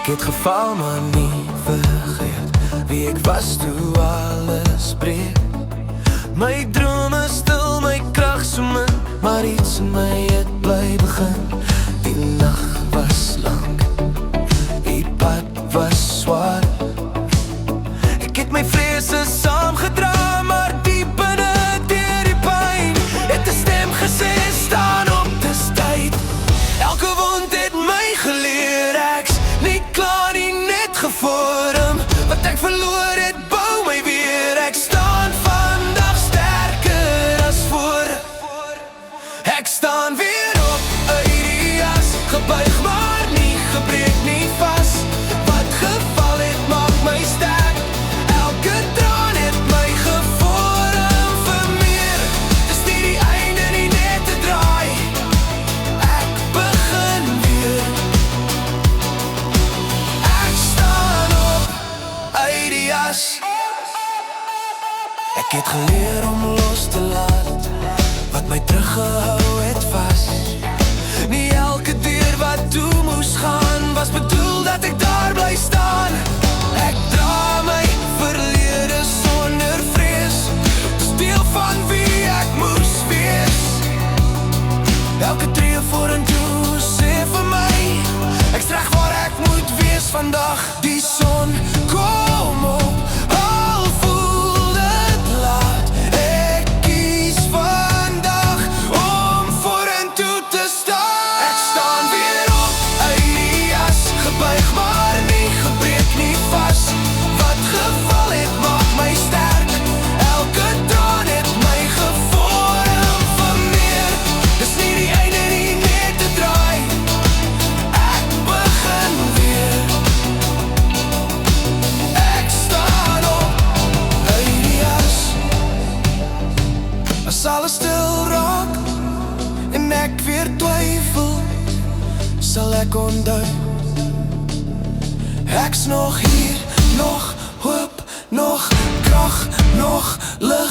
Ek het geval maar nie vergeet wie ek was toe alles breek. My drome stil, my krag so min, maar iets in my het bly begin. Die nag was lang, die pad was swaar. Ek het my vrese saamgedra, maar diep binne deur die pyn het 'n stem gesê, staan op, dis tyd. Elke wond het my geleer, ek's nie klaar nie, net gevorm. Wat ek verloor het, bou my weer. Ek staan vandag sterker as voor. Ek staan weer op, uit die jas, gebuig maar nie, gebreek nie vas. Wat geval het, maak my sterk. Elke traan het my gevorm vir meer. Dis nie die einde nie, net te draai. Ek begin weer. Ek staan op, uit die jas. Ek het geleer om los te laat wat my teruggehou het vas. Nie elke deur wat toe moes gaan was bedoel dat ek daar bly staan. Ek dra my verlede sonder vrees, dis deel van wie ek moes wees. Elke tree vorentoe sê vir my, ek's reg waar ek moet wees vandag. Die son kom op, al voel dit laat. Ek kies vandag om vorentoe te staan. Ek staan weer op, uit die jas, gebuig maar nie, gebreek nie vas. Wat geval het, maak my sterk. Elke traan het my gevorm vir meer. Dis nie die einde nie, net te draai. Ek begin weer. Ek staan op, uit die jas. As alles stil raak en ek weer twyfel, sal ek onthou, ek's nog hier, nog hoop, nog krag, nog lig.